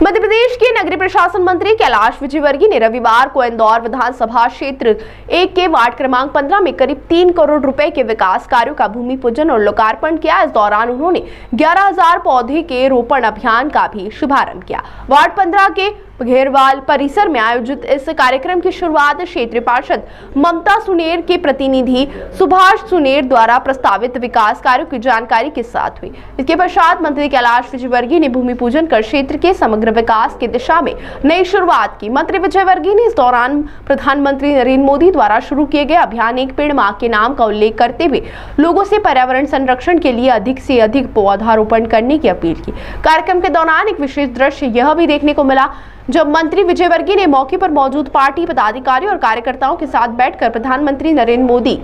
मध्य प्रदेश के नगरीय प्रशासन मंत्री कैलाश विजयवर्गीय ने रविवार को इंदौर विधानसभा क्षेत्र 1 के वार्ड क्रमांक 15 में करीब 3 करोड़ रुपए के विकास कार्यों का भूमि पूजन और लोकार्पण किया। इस दौरान उन्होंने 11,000 पौधे के रोपण अभियान का भी शुभारंभ किया। वार्ड 15 के घेरवाल परिसर में आयोजित इस कार्यक्रम की शुरुआत क्षेत्रीय पार्षद ममता सुनेर के प्रतिनिधि सुभाष सुनेर द्वारा प्रस्तावित विकास कार्यों की जानकारी के साथ हुई। इसके पश्चात मंत्री कैलाश विजयवर्गीय ने भूमि पूजन कर क्षेत्र के समग्र विकास की दिशा में नई शुरुआत की। मंत्री विजयवर्गीय ने इस दौरान प्रधानमंत्री नरेंद्र मोदी द्वारा शुरू किए गए अभियान एक पेड़ मां के नाम का उल्लेख करते हुए लोगों से पर्यावरण संरक्षण के लिए अधिक से अधिक पौधारोपण करने की अपील की। कार्यक्रम के दौरान एक विशेष दृश्य यह भी देखने को मिला जब मंत्री विजयवर्गीय ने मौके पर मौजूद पार्टी पदाधिकारियों और कार्यकर्ताओं के साथ बैठकर प्रधानमंत्री नरेंद्र मोदी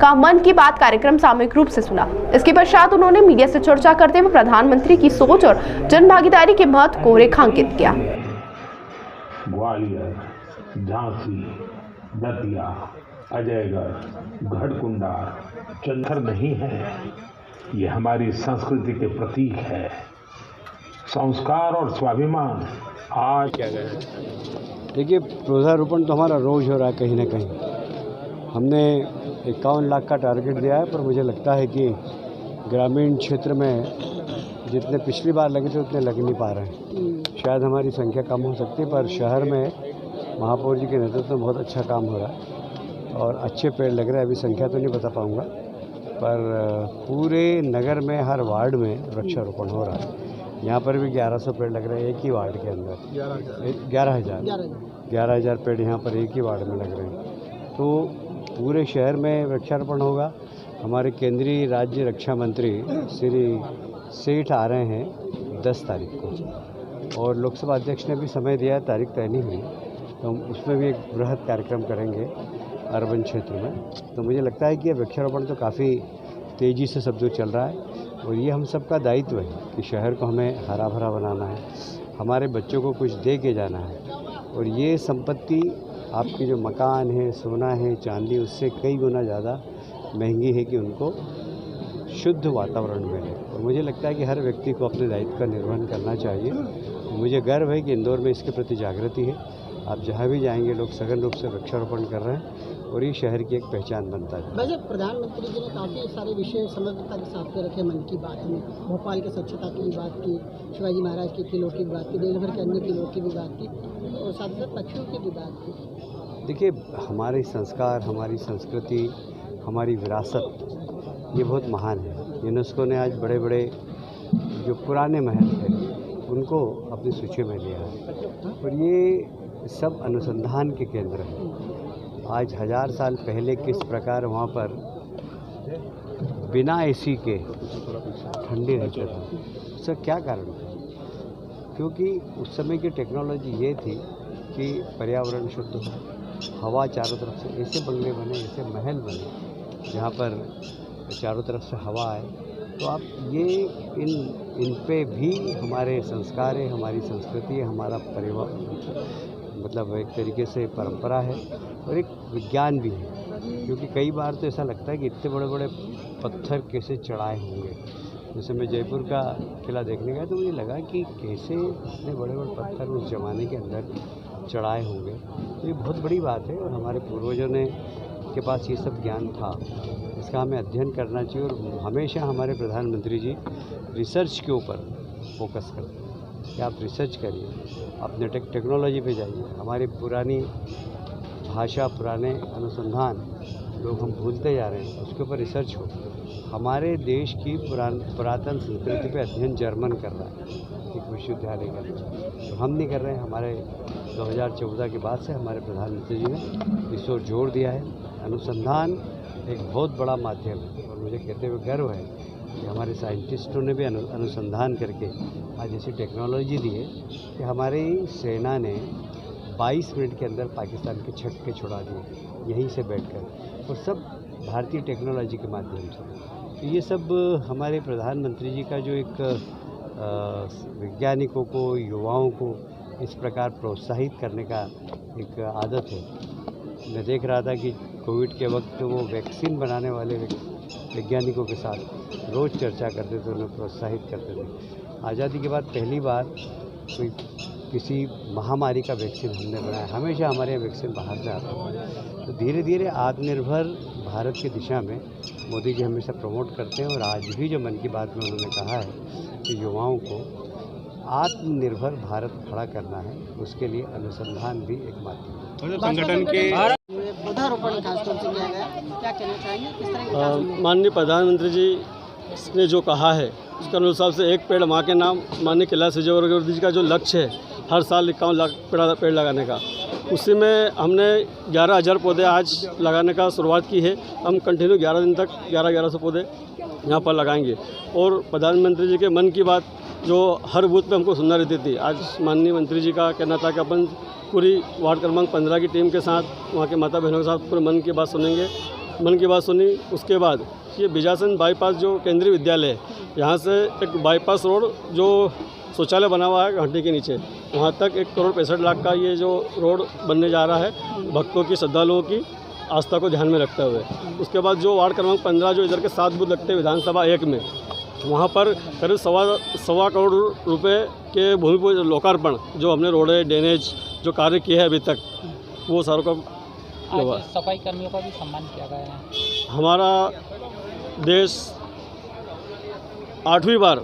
का मन की बात कार्यक्रम सामूहिक रूप से सुना। इसके पश्चात उन्होंने मीडिया से चर्चा करते हुए प्रधानमंत्री की सोच और जनभागीदारी के महत्व को रेखांकित किया। ग्वालियर, झांसी, दतिया, अजयगढ़, गढ़कुंडा, चंदर नहीं है, ये हमारी संस्कृति के प्रतीक है। संस्कार और स्वाभिमान आज क्या गया। देखिए, पौधारोपण तो हमारा रोज़ हो रहा है कहीं ना कहीं। हमने 51 लाख का टारगेट दिया है, पर मुझे लगता है कि ग्रामीण क्षेत्र में जितने पिछली बार लगे थे उतने लग नहीं पा रहे हैं। शायद हमारी संख्या कम हो सकती है, पर शहर में महापौर जी के नेतृत्व में बहुत अच्छा काम हो रहा है और अच्छे पेड़ लग रहे हैं। अभी संख्या तो नहीं बता पाऊँगा, पर पूरे नगर में हर वार्ड में वृक्षारोपण हो रहा है। यहाँ पर भी 1100 पेड़ लग रहे हैं एक ही वार्ड के अंदर। 11,000 पेड़ यहाँ पर एक ही वार्ड में लग रहे हैं। तो पूरे शहर में वृक्षारोपण होगा। हमारे केंद्रीय राज्य रक्षा मंत्री श्री सेठ आ रहे हैं 10 तारीख को, और लोकसभा अध्यक्ष ने भी समय दिया है, तारीख तय नहीं हुई, तो हम उसमें भी एक बृहद कार्यक्रम करेंगे अर्बन क्षेत्र में। तो मुझे लगता है कि वृक्षारोपण तो काफ़ी तेज़ी से सब जो चल रहा है, और ये हम सबका दायित्व है कि शहर को हमें हरा भरा बनाना है, हमारे बच्चों को कुछ दे के जाना है। और ये संपत्ति आपकी जो मकान है, सोना है, चांदी, उससे कई गुना ज़्यादा महंगी है कि उनको शुद्ध वातावरण मिले। और मुझे लगता है कि हर व्यक्ति को अपने दायित्व का निर्वहन करना चाहिए। मुझे गर्व है कि इंदौर में इसके प्रति जागृति है। आप जहाँ भी जाएंगे लोग सघन रूप से वृक्षारोपण कर रहे हैं, और ये शहर की एक पहचान बनता है। वैसे प्रधानमंत्री जी ने काफ़ी सारे विषय समग्रता के साथ में रखे मन की बात में। भोपाल की स्वच्छता की भी बात की, शिवाजी महाराज के किलों की भी बात की, देश भर के अन्य किलों की भी बात की, और साथ साथ पक्षियों की भी बात की। देखिए, हमारे संस्कार, हमारी संस्कृति, हमारी विरासत ये बहुत महान है। यूनेस्को ने आज बड़े बड़े जो पुराने महल थे उनको अपनी सूची में लिया है, और ये सब अनुसंधान के केंद्र हैं। आज 1000 साल पहले किस प्रकार वहाँ पर बिना एसी के ठंडी रहते थे, उसका क्या कारण था? क्योंकि उस समय की टेक्नोलॉजी ये थी कि पर्यावरण शुद्ध हो, हवा चारों तरफ से, ऐसे बंगले बने, ऐसे महल बने जहाँ पर चारों तरफ से हवा आए। तो आप ये इन पे भी हमारे संस्कार है, हमारी संस्कृति है, हमारा परिवार, मतलब एक तरीके से परंपरा है, और एक विज्ञान भी है। क्योंकि कई बार तो ऐसा लगता है कि इतने बड़े बड़े पत्थर कैसे चढ़ाए होंगे। जैसे मैं जयपुर का किला देखने गया तो मुझे लगा कि कैसे इतने बड़े बड़े पत्थर उस ज़माने के अंदर चढ़ाए होंगे। तो ये बहुत बड़ी बात है, और हमारे पूर्वजों ने के पास ये सब ज्ञान था, इसका हमें अध्ययन करना चाहिए। और हमेशा हमारे प्रधानमंत्री जी रिसर्च के ऊपर फोकस करते हैं कि आप रिसर्च करिए, अपने टेक्नोलॉजी पे जाइए। हमारी पुरानी भाषा, पुराने अनुसंधान लोग हम भूलते जा रहे हैं, उसके ऊपर रिसर्च हो। हमारे देश की पुरातन संस्कृति पे अध्ययन जर्मन कर रहा है, एक विश्वविद्यालय कर रहा है, तो हम नहीं कर रहे हैं। हमारे 2014 के बाद से हमारे प्रधानमंत्री जी ने इस ओर जोर दिया है। अनुसंधान एक बहुत बड़ा माध्यम है, और मुझे कहते हुए गर्व है कि हमारे साइंटिस्टों ने भी अनुसंधान करके आज ऐसी टेक्नोलॉजी दी है कि हमारी सेना ने 22 मिनट के अंदर पाकिस्तान के छक्के छुड़ा दिए यहीं से बैठकर, और सब भारतीय टेक्नोलॉजी के माध्यम से। तो ये सब हमारे प्रधानमंत्री जी का जो एक वैज्ञानिकों को, युवाओं को इस प्रकार प्रोत्साहित करने का एक आदत है। मैं देख रहा था कि कोविड के वक्त वो वैक्सीन बनाने वाले वैज्ञानिकों के साथ रोज़ चर्चा करते थे, उन्हें प्रोत्साहित करते थे। आज़ादी के बाद पहली बार कोई किसी महामारी का वैक्सीन हमने बनाया, हमेशा हमारे यहाँ वैक्सीन बाहर से आता है। तो धीरे धीरे आत्मनिर्भर भारत की दिशा में मोदी जी हमेशा प्रमोट करते हैं और आज भी जो मन की बात में उन्होंने कहा है कि युवाओं को आत्मनिर्भर भारत खड़ा करना है, उसके लिए अनुसंधान भी एक माध्यम है। संगठन के पौधारोपण खासतौर से किया गया, क्या कहना चाहेंगे, किस तरह के विकास होंगे? माननीय प्रधानमंत्री जी ने जो कहा है उसके अनुसार से एक पेड़ माँ के नाम माननीय कैलाश विजयवर्गीय जी का जो लक्ष्य है हर साल 51 लाख पेड़ लगाने का, उसी में हमने 11,000 पौधे आज लगाने का शुरुआत की है। हम कंटिन्यू 11 दिन तक 1100 पौधे यहाँ पर लगाएंगे। और प्रधानमंत्री जी के मन की बात जो हर बूथ पे हमको सुनना रहती थी, आज माननीय मंत्री जी का कहना था कि अपन पूरी वार्ड क्रमांक 15 की टीम के साथ वहाँ के माता बहनों के साथ पूरे मन की बात सुनेंगे। मन की बात सुनी, उसके बाद ये बिजासन बाईपास जो केंद्रीय विद्यालय है, यहाँ से एक बाईपास रोड जो शौचालय बना हुआ है घाटी के नीचे, वहाँ तक 1 करोड़ 65 लाख का ये जो रोड बनने जा रहा है, भक्तों की श्रद्धालुओं की आस्था को ध्यान में रखते हुए। उसके बाद जो वार्ड क्रमांक 15 जो इधर के 7 बूथ लगते हैं विधानसभा 1 में, वहाँ पर करीब सवा करोड़ रुपए के भूमि पूजन लोकार्पण जो हमने रोडे ड्रेनेज जो कार्य किए हैं अभी तक, वो सारों का आज सफाई कर्मियों का भी सम्मान किया गया है। हमारा देश 8वीं बार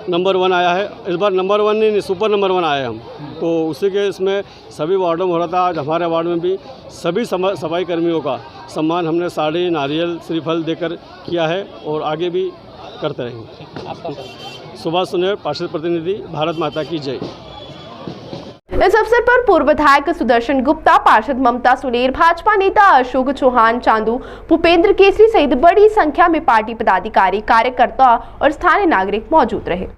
नंबर 1 आया है। इस बार नंबर 1 नहीं, सुपर नंबर 1 आए हम। तो उसी के इसमें सभी वार्डों में हो रहा था। आज हमारे वार्ड में भी सभी सफाई कर्मियों का सम्मान हमने साड़ी, नारियल, श्रीफल देकर किया है और आगे भी करते रहेंगे। आपका सुभाष सुनेर, पार्षद प्रतिनिधि, भारत माता की जय। इस अवसर पर पूर्व विधायक सुदर्शन गुप्ता, पार्षद ममता सुनेर, भाजपा नेता अशोक चौहान, चांदू, भूपेंद्र केसरी सहित बड़ी संख्या में पार्टी पदाधिकारी, कार्यकर्ता और स्थानीय नागरिक मौजूद रहे।